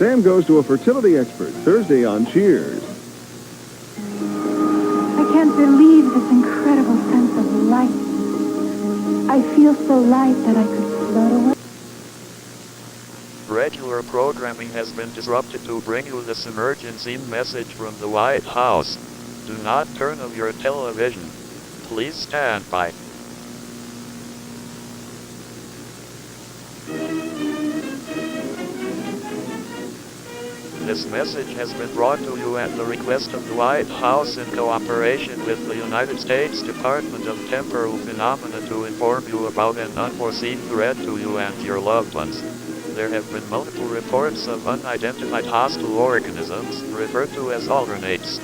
Sam goes to a fertility expert Thursday on Cheers. I can't believe this incredible sense of light. I feel so light that I could float away. Regular programming has been disrupted to bring you this emergency message from the White House. Do not turn off your television. Please stand by. This message has been brought to you at the request of the White House in cooperation with the United States Department of Temporal Phenomena to inform you about an unforeseen threat to you and your loved ones. There have been multiple reports of unidentified hostile organisms, referred to as alternates.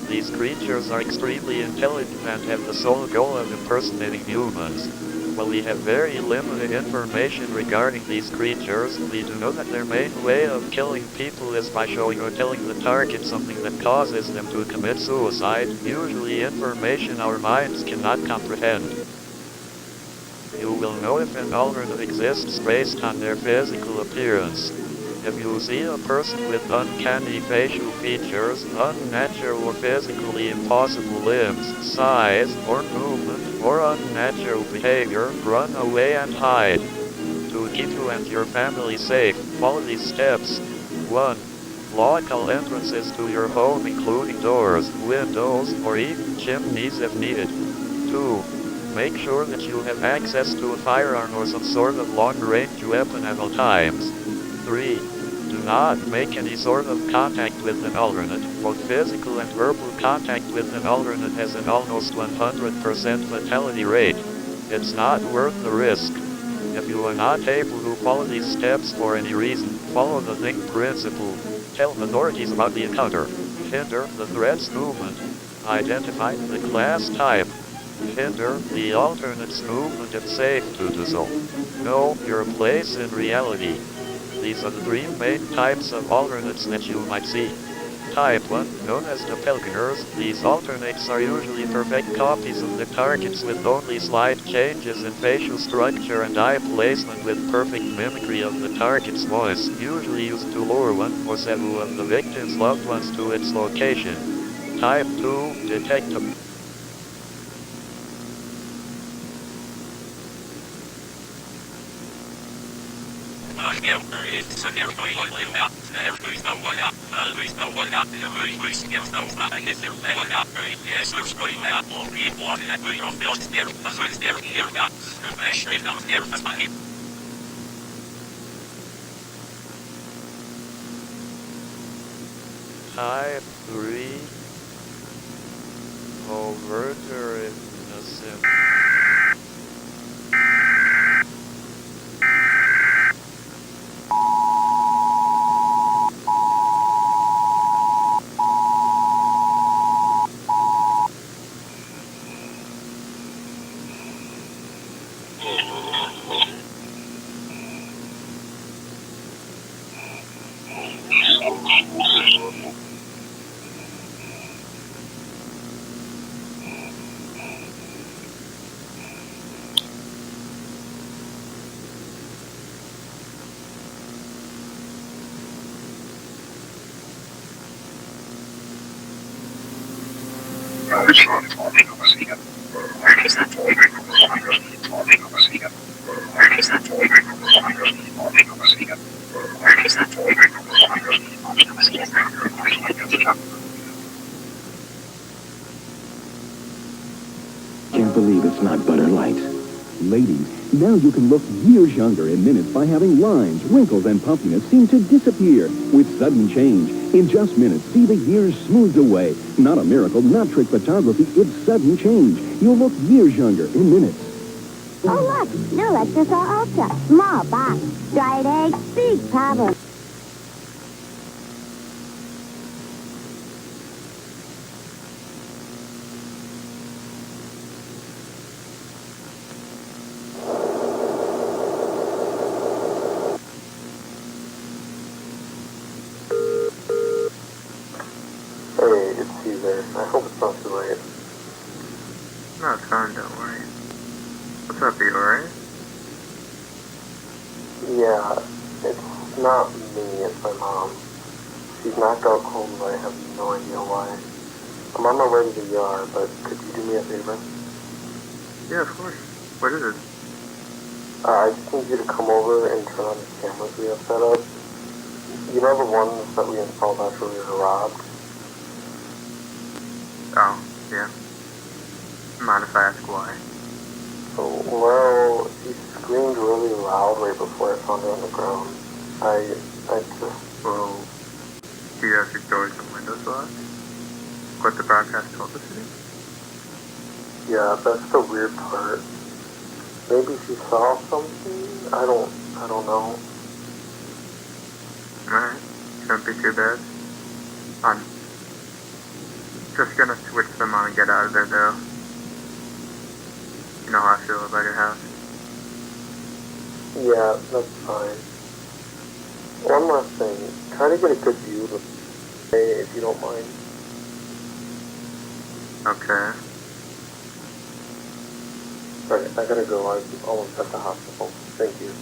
These creatures are extremely intelligent and have the sole goal of impersonating humans. While we have very limited information regarding these creatures, we do know that their main way of killing people is by showing or telling the target something that causes them to commit suicide, usually information our minds cannot comprehend. You will know if an alternate exists based on their physical appearance. If you see a person with uncanny facial features, unnatural or physically impossible limbs, size, or movement, or unnatural behavior, run away and hide. To keep you and your family safe, follow these steps. 1. Lock all entrances to your home, including doors, windows, or even chimneys if needed. 2. Make sure that you have access to a firearm or some sort of long-range weapon at all times. 3. Do not make any sort of contact with an alternate. Both physical and verbal contact with an alternate has an almost 100% fatality rate. It's not worth the risk. If you are not able to follow these steps for any reason, follow the think principle. Tell authorities about the encounter. Hinder the threat's movement. Identify the class type. Hinder the alternate's movement if safe to do so. Know your place in reality. These are the three main types of alternates that you might see. Type 1, known as doppelgangers, these alternates are usually perfect copies of the targets with only slight changes in facial structure and eye placement with perfect mimicry of the target's voice, usually used to lure one or several of the victim's loved ones to its location. Type 2, detective. Type 3, overt or innocent. Can't believe it's not butter light. Ladies, now you can look years younger in minutes by having lines, wrinkles, and puffiness seem to disappear with sudden change. In just minutes, see the years smoothed away. Not a miracle, not trick photography, it's sudden change. You'll look years younger in minutes. Oh, look, new Lexus Ultra. Small box. Dried egg, big problem. Hey, it's Caesar. I hope it's not too late. No, it's fine, don't worry. What's up, are you alright? Yeah, it's not me, it's my mom. She's knocked out cold, but I have no idea why. I'm on my way to the yard, but could you do me a favor? Yeah, of course. What is it? I just need you to come over and turn on the cameras we have set up. You know the ones that we installed after we were robbed? Oh, yeah. Mind if I ask why? Oh, well, she screamed really loud right before I found her on the ground. I just... Well, do you have your doors and windows locked? What the broadcast told us to do? Yeah, that's the weird part. Maybe she saw something? I don't know. Alright, shouldn't be too bad. I'm just gonna switch them on and get out of there, though. You know how I feel about your house. Yeah, that's fine. One last thing. Try to get a good view of the bay if you don't mind. Okay. Alright, I gotta go. I'm almost at the hospital. Thank you.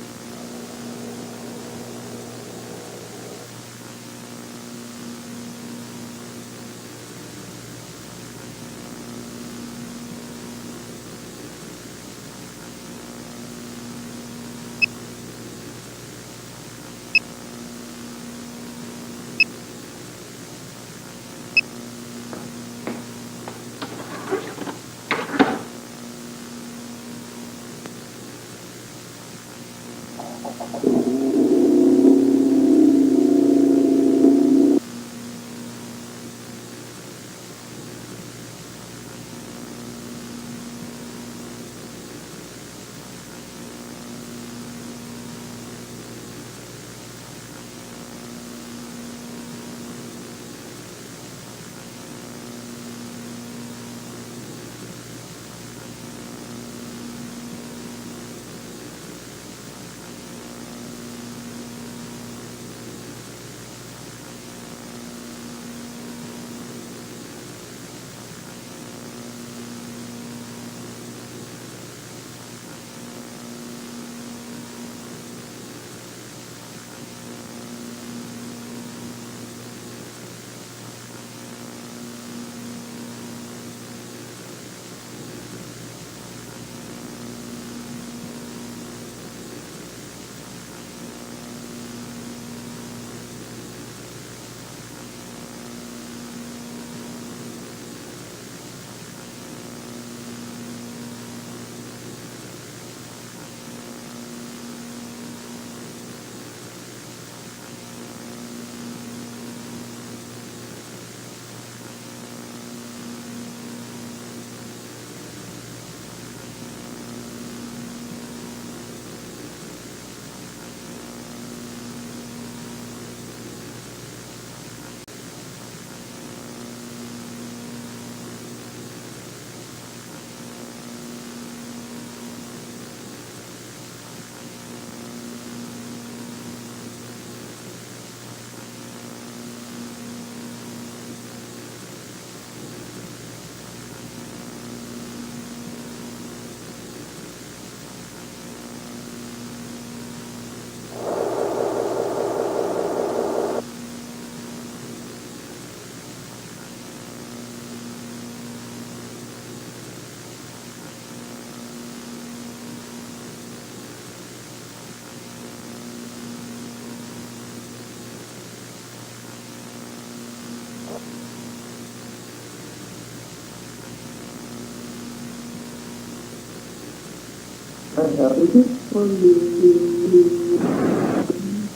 I have a gift for you.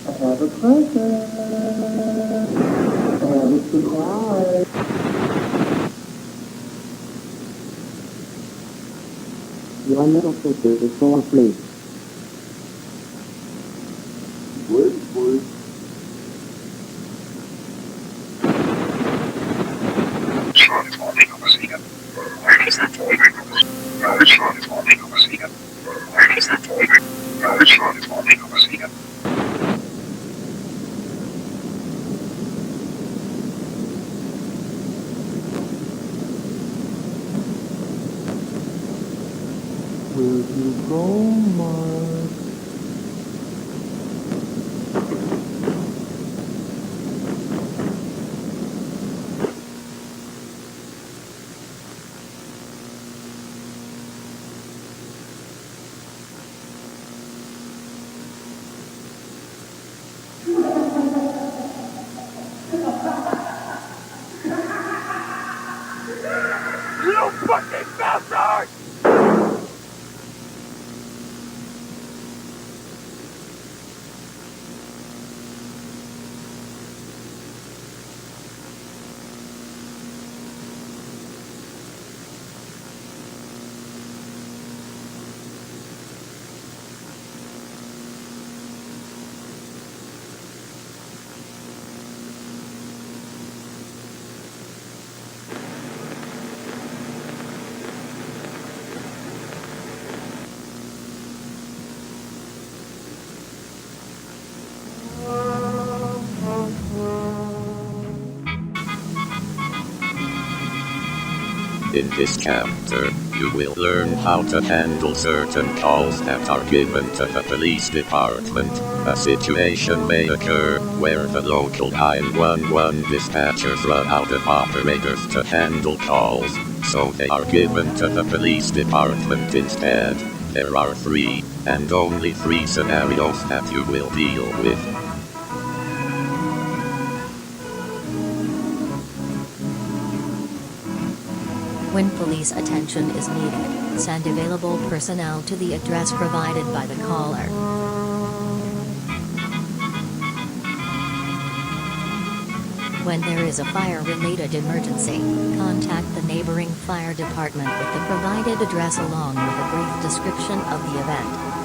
I have a present. I have a surprise. Your little sister is full of sleep. Wait. Will you go, Mark? In this chapter, you will learn how to handle certain calls that are given to the police department. A situation may occur where the local 911 dispatchers run out of operators to handle calls, so they are given to the police department instead. There are 3, and only 3 scenarios that you will deal with. When police attention is needed, send available personnel to the address provided by the caller. When there is a fire-related emergency, contact the neighboring fire department with the provided address along with a brief description of the event.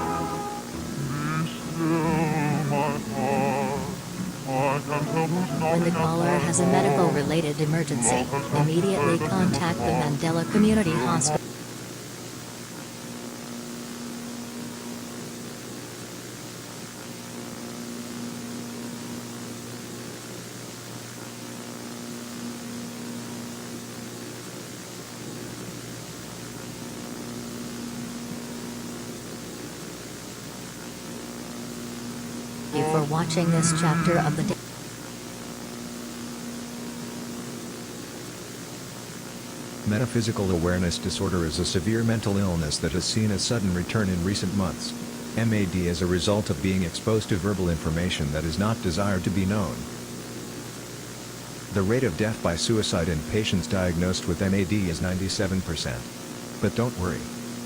When the caller has a medical-related emergency, immediately contact the Mandela Community Hospital. Thank you for watching this chapter of the day. Metaphysical awareness disorder is a severe mental illness that has seen a sudden return in recent months. MAD is a result of being exposed to verbal information that is not desired to be known. The rate of death by suicide in patients diagnosed with MAD is 97%. But don't worry.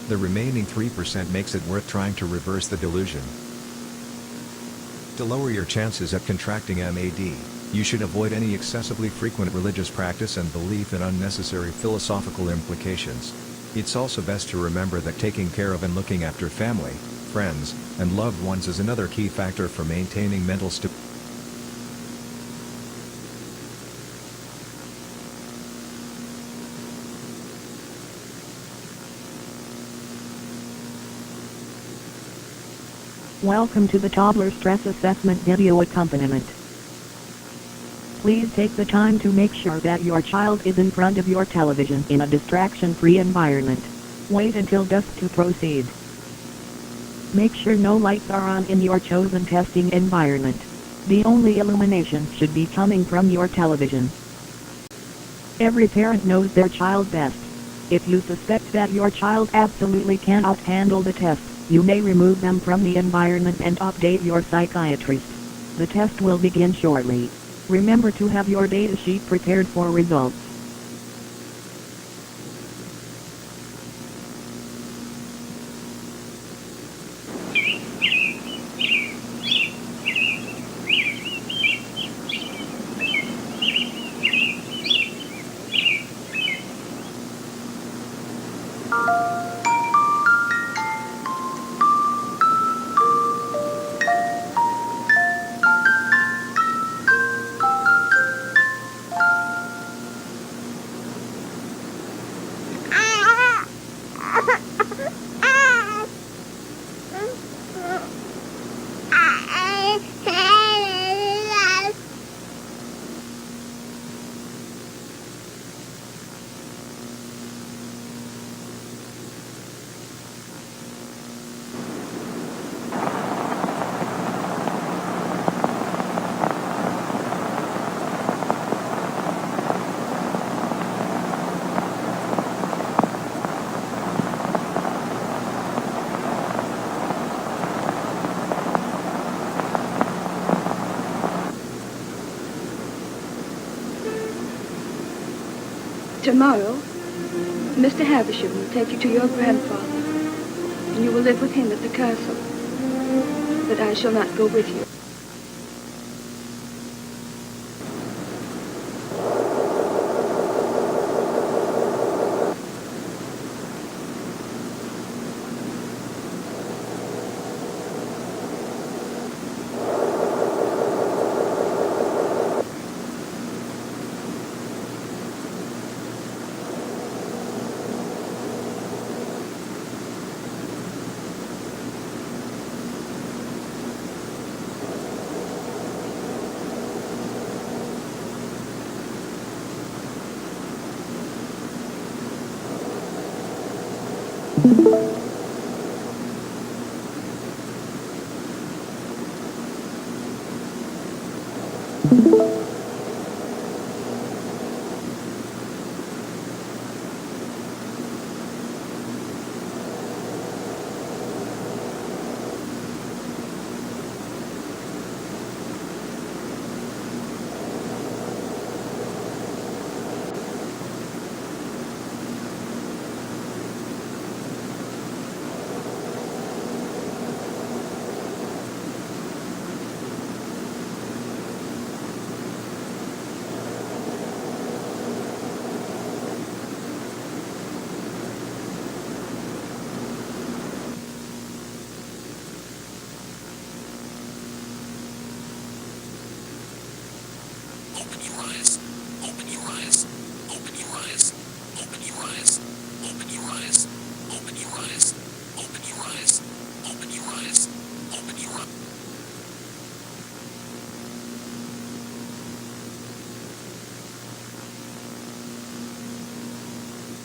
The remaining 3% makes it worth trying to reverse the delusion. To lower your chances of contracting MAD, you should avoid any excessively frequent religious practice and belief in unnecessary philosophical implications. It's also best to remember that taking care of and looking after family, friends, and loved ones is another key factor for maintaining mental stability. Welcome to the Toddler Stress Assessment video accompaniment. Please take the time to make sure that your child is in front of your television in a distraction-free environment. Wait until dusk to proceed. Make sure no lights are on in your chosen testing environment. The only illumination should be coming from your television. Every parent knows their child best. If you suspect that your child absolutely cannot handle the test, you may remove them from the environment and update your psychiatrist. The test will begin shortly. Remember to have your data sheet prepared for results. Tomorrow, Mr. Havisham will take you to your grandfather, and you will live with him at the castle. But I shall not go with you. Bye.